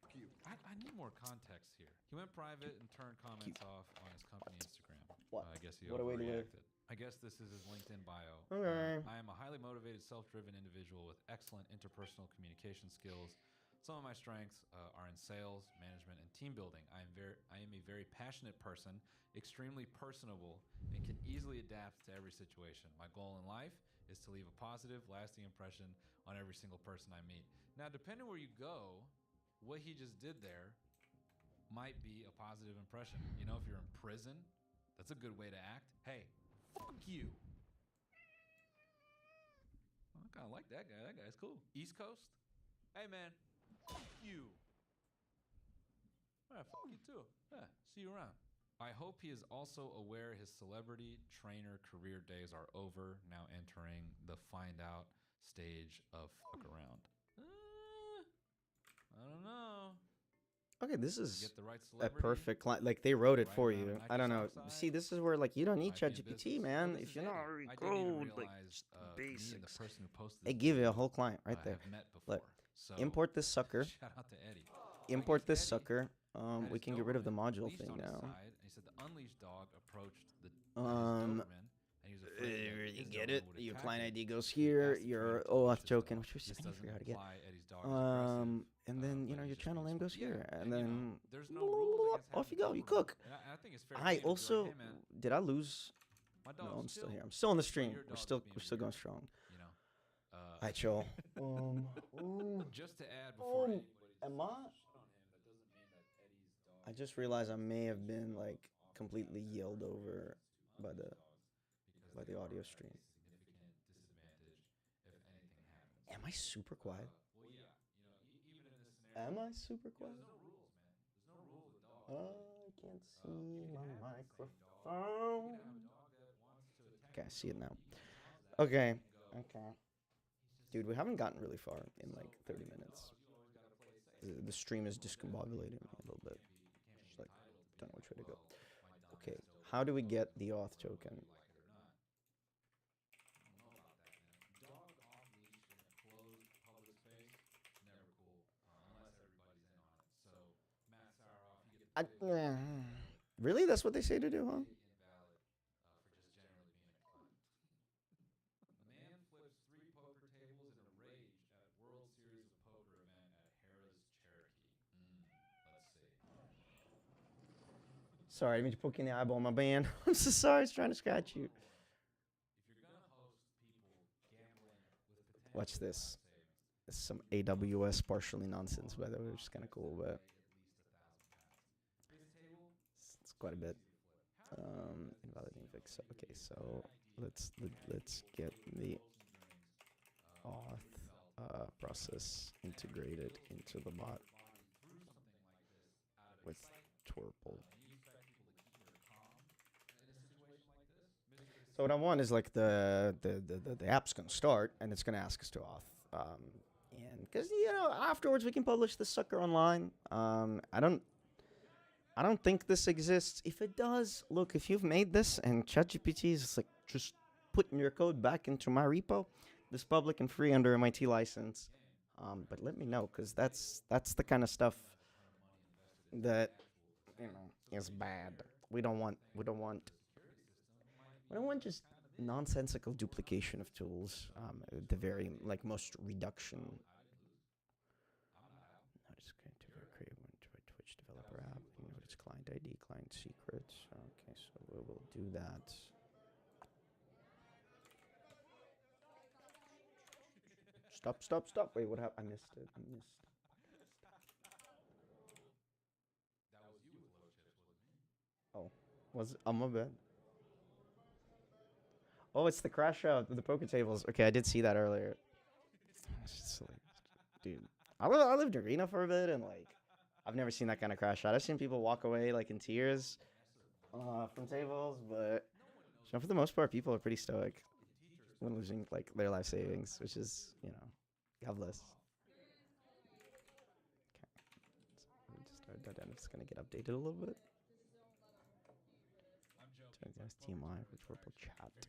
Fuck you. I need more context here. He went private and turned comments off on his company Instagram. What? I guess he What a way to live. overreacted. I guess this is his LinkedIn bio. Okay. I am a highly motivated, self-driven individual with excellent interpersonal communication skills. Some of my strengths are in sales, management, and team building. I am a very passionate person, extremely personable, and can easily adapt to every situation. My goal in life is to leave a positive, lasting impression on every single person I meet. Now, depending where you go, what he just did there might be a positive impression. You know, if you're in prison, that's a good way to act. Hey, fuck you. I kind of like that guy. That guy's cool. East Coast? Hey, man. Fuck you. All right, fuck you too. Yeah, see you around. I hope he is also aware his celebrity trainer career days are over, now entering the find out stage of fuck around. I don't know. Okay, this is Get the right a celebrity. perfect client. Like they wrote it Right for around you. the I don't know. Microsoft side. See, this is where like you don't need Might be in ChatGPT, business. man. Well, this If is you're not Eddie. already I didn't even code, like realize, just me and the basics. person who posted They this give you a video, whole client right there. have met before. Look, So import this sucker. Shout out to Eddie. Import this Eddie sucker. had We his can get rid of the Doberman module leashed thing on his now. side, and he said the unleashed dog approached his Um, Doberman, and he was afraid that You his get Doberman it. would Your attack client him. ID goes He here. asked the trainer Your to leash his token, dog. which was This I doesn't forgot how to get. imply Eddie's dog is aggressive, And then but your he just channel name goes wants- here, yeah, and you then know, there's no rules against off you having go. You Doberman. cook. And I think it's fair. I game to be also like, hey, man, did I lose? my No, dog's I'm still chill, here. I'm still on the but stream. your We're dog's still being we're still going weird, strong. You know. Alright, chill. Just to add before anybody am I? shit on him, that doesn't mean that Eddie's dog I just realized I may have been like completely yelled over by the audio stream. significant disadvantage if anything happens. Am I super quiet? Well, yeah, you know, even in this scenario, Am I super quiet? there's no rules, man. There's no rules with dogs. I can't see You my can have the same dog. You microphone. can have a dog that wants to attack Okay, I you. see it now. You can pause that Okay. and go, Okay. "He's just Dude, we haven't gotten really far in like so 30 with minutes. dogs, you always gotta play it safe. The stream is discombobulating me a little bit. You can't Just be like, entitled to don't know be which way to go. like, well, my dog Okay, has to how do we obey get the the law, auth token? like it or not. I don't know about that, man. Dog off leash in a closed public space, never cool, unless everybody's in on it. So, Matt Saueroff, you get the big Really? That's what they say to do, huh? invalid for just generally being a cunt. The man flips 3 poker tables in a rage at World Series of Poker event at Harrah's Cherokee. Let's see. Sorry, I didn't mean to poke you in the eyeball, my band. I'm so sorry. I was trying to scratch you. If you're gonna host people gambling with potential Watch this. savings, It's some AWS partially nonsense, by the way, which is kind of cool, but it's quite a bit. Invalidating fix. Okay, so let's get the auth process integrated into the bot with Twerple. So what I want is like the app's gonna start and it's gonna ask us to auth, and because afterwards we can publish this sucker online. I don't think this exists. If it does, look, if you've made this and ChatGPT is like just putting your code back into my repo, this public and free under MIT license. But let me know, because that's the kind of stuff that is bad. We don't want just nonsensical duplication of tools. The very like most reduction. Not just going to create one to a Twitch developer app. You know, it's client ID, client secrets. Okay, so we will do that. Stop. Wait, what happened? I missed it. Oh, was it? Oh, my bad. Oh, it's the crash out with the poker tables. Okay, I did see that earlier. It's just like, dude, I lived in Arena for a bit, and like, I've never seen that kind of crash out. I've seen people walk away like in tears from tables, but you know, for the most part, people are pretty stoic when losing like their life savings, which is, you know, God bless. Okay, just our dynamics gonna get updated a little bit. That's TMI with purple chat. Okay.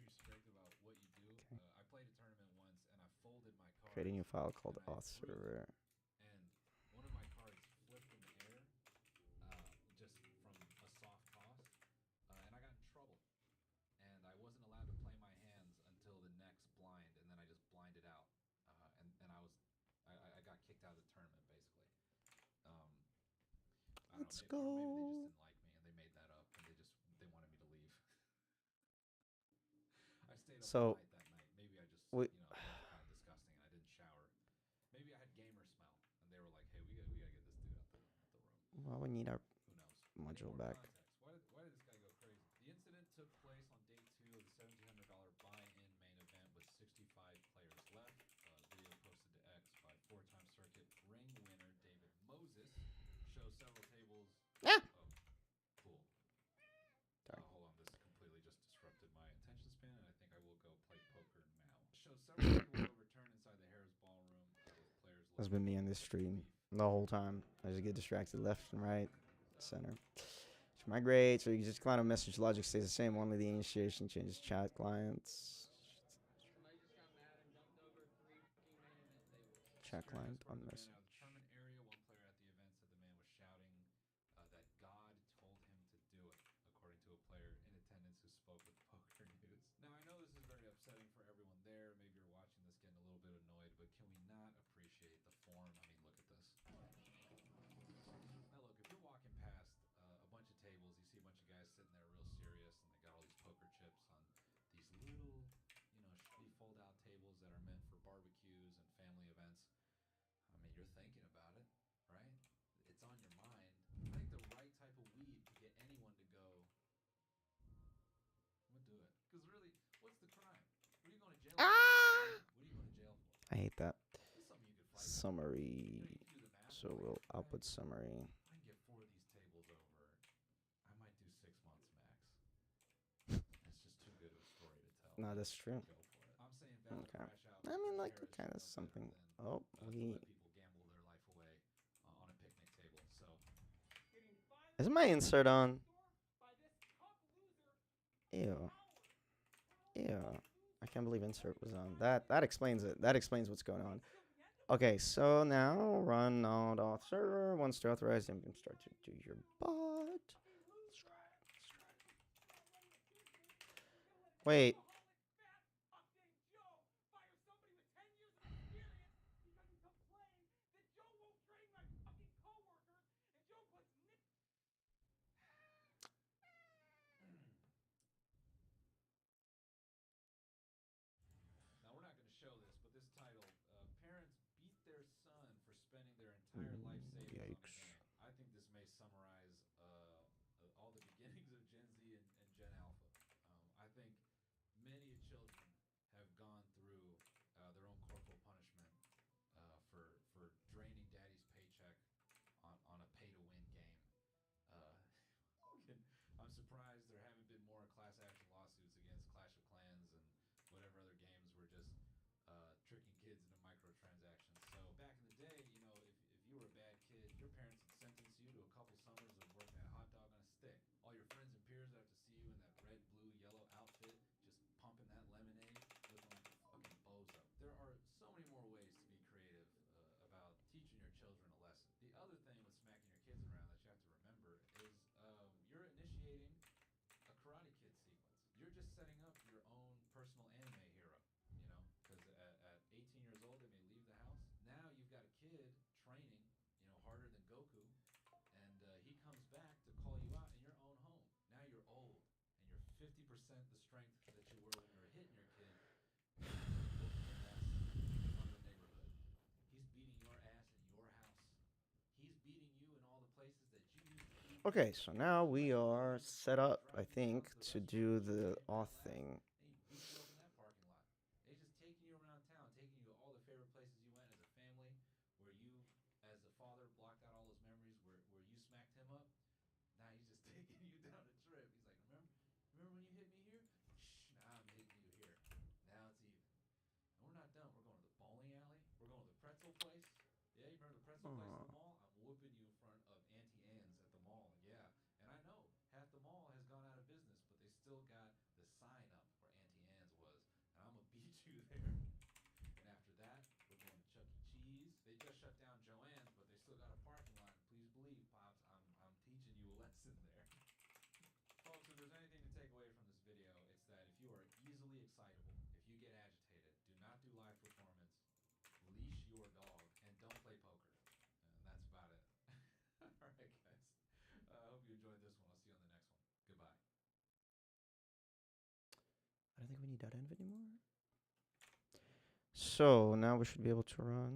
Create a new file called auth server. And one of my cards flipped in the air, just from a soft toss, and I got in trouble. And I wasn't allowed to play my hands until the next blind, and then I just blinded out, and I got kicked out of the tournament basically. Let's go. go. Maybe they just didn't like me, and they made that up, and they wanted me to leave. I stayed up So, all night that night. Maybe I just, we, you know, it was kind of disgusting, and I didn't shower. Maybe I had gamer smell, and they were like, "Hey, we gotta get this dude out the room." well, we need our Who knows? module Any more back. context? Why did this guy go crazy? The incident took place on day 2 of the $1,700 buy-in main event with 65 players left. Video posted to X by 4-time circuit ring winner David Moses shows several tables. Ah! Oh, cool. Hold on, this completely just disrupted my attention span, and I think I will go play poker now. Shows several tables overturned inside the Harris Ballroom with players. That's been me on this stream the whole time. I just get distracted left and right, center. To migrate, so you can just client on message logic stays the same. Only the initiation changes chat clients. Chat client on message. Tournament area. One player at the event said the man was shouting that God told him to do it, according to a player in attendance who spoke with Poker News. Now, I know this is very upsetting for everyone there. Maybe you're watching this getting a little bit annoyed, but can we not appreciate the form? I mean, look at this. Now, look, if you're walking past a bunch of tables, you see a bunch of guys sitting there real serious, and they got all these poker chips on these little, you know, fold-out tables that are meant for barbecues and family events. I mean, you're thinking about it, right? It's on your mind. I think the right type of weed to get anyone to go, I'm gonna do it. Because really, what's the crime? What are you going to jail for? What are you going to jail for? I hate that. This is something you could fight. Summary. You can do the math. So we'll output summary. I can get 4 of these tables over. I might do 6 months max. It's just too good of a story to tell. No, that's true. Go for it. I'm saying valid Okay. crash out. I mean, like, Harris okay, is that's no better something. than, Oh, to we. let people gamble their life away on a picnic table. So Is my insert on? Ew. I can't believe insert was on. That explains it. That explains what's going on. Okay, so now run node auth server. Once to authorize them, start to do your bot. Wait. now we're not going to show this, but this title, parents beat their son for spending their entire life savings on the Yikes. game. I think this may summarize all the beginnings of Gen Z and Gen Alpha. I think many children have gone through their own corporal punishment for draining daddy's paycheck on a pay-to-win game. I'm surprised there haven't been more class action lawsuits against Clash of Clans and whatever other games were just tricking kids into microtransactions. So back in the day, you know, if you were a bad kid, your parents would sentence you to a couple summers of working at Hot Dog on a Stick. All your friends and peers would have to see you in that red, blue, yellow outfit, just pumping that lemonade, looking like a fucking bozo. There are so many more ways to be creative about teaching your children a lesson. The other thing with smacking your kids around that you have to remember is you're initiating a the strength that you were when you were hitting your kid. He's whooping your ass from the neighborhood. He's beating your ass in your house. He's beating you in all the places that you used to beat. Okay, so now we are set up, I think, to do the auth thing. And he beats you up in that parking lot. He's just taking you around town, taking you to all the favorite places you went as a family, where you, as a father, blocked out all those memories where you smacked him up. Now he's just taking you down a trip. He's like, remember when you hit me here? Shh, now I'm hitting you here. Now it's even. And we're not done. We're going to the bowling alley. We're going to the pretzel place. Yeah, you remember the pretzel place at the mall? I'm whooping you in front of Auntie Anne's at the mall. Yeah. And I know half the mall has gone out of business, but they still got the sign up where Auntie Anne's was. And I'm going to beat you there. And after that, we're going to Chuck E. Cheese. They just shut down Joanne's, but they still got a parking lot. Please believe, Pops, I'm teaching you a lesson there. Folks, if there's anything to take away from this video, it's that if you are easily excitable, if you get agitated, do not do live performance, leash your dog, and don't play poker. And that's about it. All right, guys. I hope you enjoyed this one. I'll see you on the next one. Goodbye. I don't think we need .env anymore. So now we should be able to run.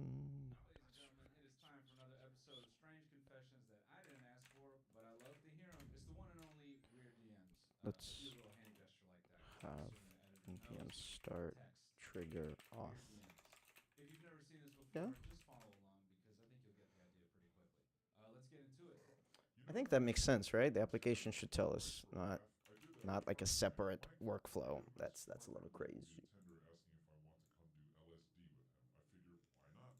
Ladies and gentlemen, it is time for another episode of Strange Confessions that I didn't ask for, but I love to hear them. It's the one and only Weird DMs. Let's do a little hand gesture like that. have npm start trigger off. If you've never seen this before, Yeah. just follow along because I think you'll get the idea pretty quickly. Let's get into it. I think that makes sense, right? The application should tell us, not like a separate workflow. That's a little crazy. Tender asking if I want to come do LSD with him. I figure, why not?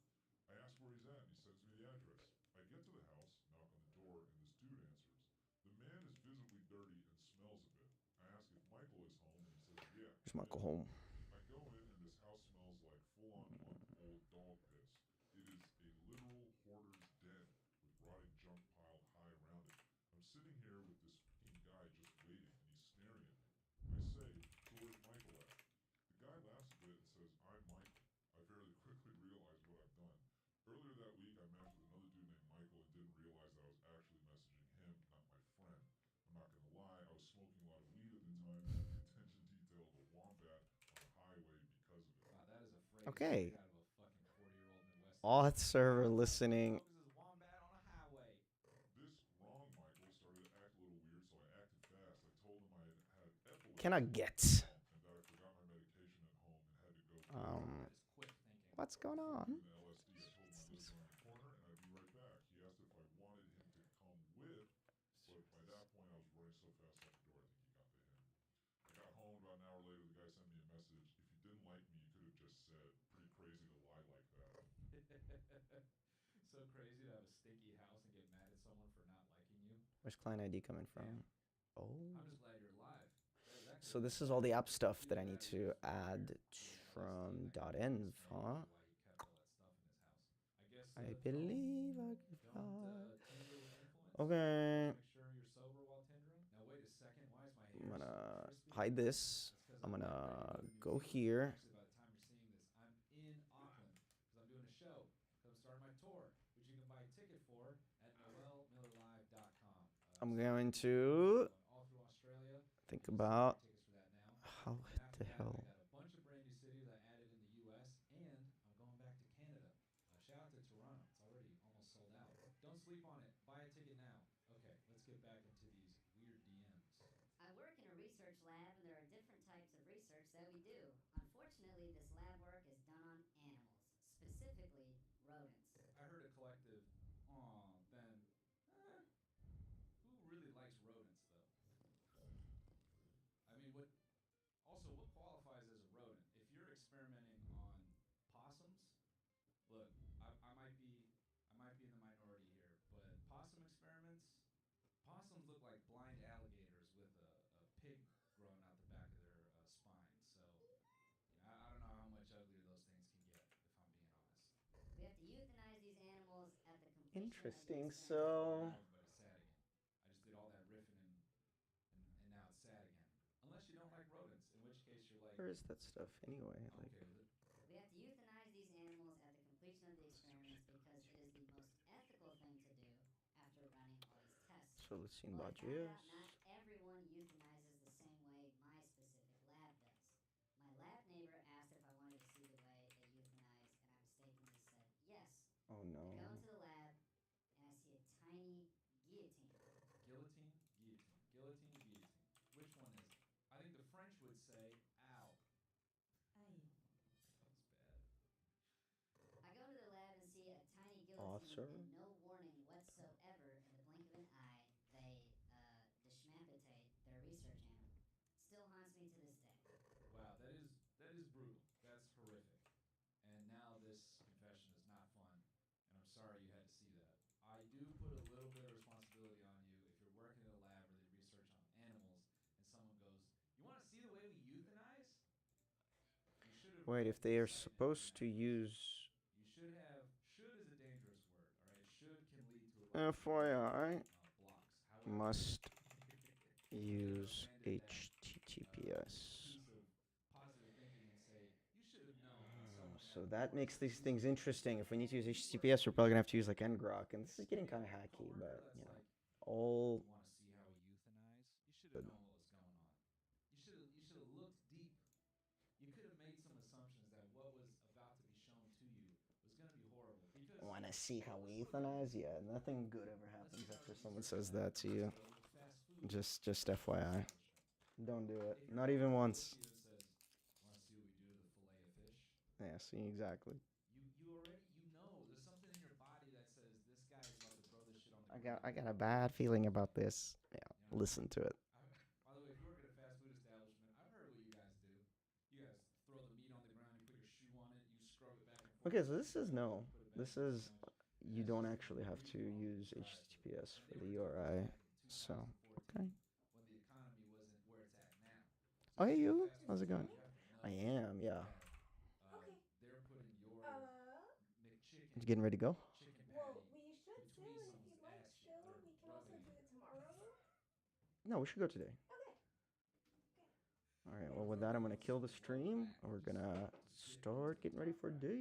I ask where he's at, and he sends me the address. I get to the house, knock on the door, and this dude answers. The man is visibly dirty and smells a bit. I ask if Michael is home, and he says, yeah. There's Michael home. I go in, and this house smells like full-on month-old dog piss. It is a literal hoarder's den with rotting junk piled high around it. I'm sitting here with this fucking guy just waiting, and he's staring at me. I say, so where's Michael at? The guy laughs a bit and says, I'm Michael. I fairly quickly realize what I've done. Earlier that week, I matched with another dude named Michael and didn't realize that I was actually messaging him, not my friend. I'm not gonna lie, I was smoking a lot of weed at the time and had the attention detail of a wombat on the highway because of it. Wow, that is a phrase Okay. out of a fucking 40-year-old Midwest. Auth server listening. This is wombat on a highway. This wrong Michael started to act a little weird, so I acted fast. I told him I had epilepsy Can I get? and that I forgot my medication at home and had to go to That is quick thinking. What's going on? the LSD. I told him I lived around the corner and I'd be right back. He asked if I wanted him to come with, but by that point I was running so fast out the door, I think he got the hint. I got home about an hour later, the guy sent me a message. If you didn't like me, you could have just said, pretty crazy to lie like that. So crazy to have a stinky house and get mad at someone for not liking you. Where's client ID coming from? Oh. I'm just glad you're alive. That So could this is all the app stuff that I need to add from .env, huh? why he kept all that stuff in his house. I guess. I believe I can Don't fly. Tinder with influence. Okay. Make sure you're sober while Tindering. Now wait a second. Why is my hair? I'm gonna so crispy? hide this. That's 'cause I'm not gonna ready to the go museum. here. Actually, by the time you're seeing this, I'm in Auckland because I'm doing a show. Because I'm starting my tour, which you can buy a ticket for at noelmillerlive.com. I'm going to all through Australia. think You can about buy tickets for that now. how And after the that, hell. I got a bunch of brand new cities I added in the U.S. and I'm going back to Canada. Shout out to Toronto. It's already almost sold out. Don't sleep on it. Buy a ticket now. Okay, let's get back into these weird DMs. I work in a research lab, and there are different types of research that we do. Unfortunately, this lab work is done on animals, specifically rodents. I heard a collective, aw, Ben. Who really likes rodents, though? I mean, what qualifies as a rodent? If you're experimenting on possums, look, I might be in the minority here, but possum experiments, possums look like blind alligators with a pig growing out the back of their spine. So, I don't know how much uglier those things can get, if I'm being honest. We have to euthanize these animals at the completion of the Interesting. experiment. So But it's sad again. I just did all that riffing and now it's sad again. Unless you don't like rodents, in which case you're like, where is that stuff anyway? I'm Like, okay with it. We have to euthanize these animals at the completion of the experiments because it is the most ethical thing to do after running all these tests. so let's see in Well, I found out Bot.js. not everyone euthanizes the same way my specific say ow. Ay. I go to the lab and see a tiny guillotine Awesome. and no warning whatsoever. In the blink of an eye, they deschmampitate their research animal. Still haunts me to this day. Wow, that is brutal. That's horrific. And now this confession is not fun, and I'm sorry you had to see that. I do put a little bit of responsibility on you if you're working in a lab where they research on animals, and someone goes, "You want to see the way we euthanize?" You should have Wait, Oh. read if they the are scientific supposed to manual. use You should have. Should is a dangerous word. All right, should can lead to a lot of FYI, blocks. However, must you could have use abandoned that HTTPS. piece of positive thinking and say, "You should have known that someone So had that more makes these things research." interesting. If we need to use Like, HTTPS, we're probably gonna have to use like ngrok, and this is if getting you kind of have a hacky. coworker But that's you know, like, all "You want to see how we euthanize? You should Good. have known what was going on. You should have looked deep. You could have made some assumptions that what was about to be shown to you was going to be horrible." Because want to see how let's we look at it. euthanize. Yeah, nothing good ever Let's happens see how after the someone research says lab that to you. works with fast food Just FYI, establishment. don't do it. If your Not even coworker looks once. at you and says, "Want to see what we do to the fillet of fish?" Yeah, see exactly. You already know there's something in your body that says this guy is about to throw this shit on the I ground. got a bad feeling about this. Yeah, You know? listen to it. By the way, if you work at a fast food establishment, I've heard what you guys do. You guys throw the meat on the ground, you put your shoe on it, you scrub it back and forth. Okay, so this is no. You put it back This in the is sandwich. you That's don't just actually have to free-for-all use drive-through. HTTPS And for they the were doing URI. this back in So 2014 okay. when the economy wasn't where it's at now. Oh, hey, as a you? fast How's food it going? you have to I know am. Yeah. that, Okay. they're putting your McChicken You getting ready to go? chicken Well, patty we should between soon. If someone's you'd like ass cheek. still, They're we can also rubbing do it. it tomorrow. No, we should go today. Okay. All right. Well, with that, I'm gonna kill the stream. We're gonna start getting ready for day.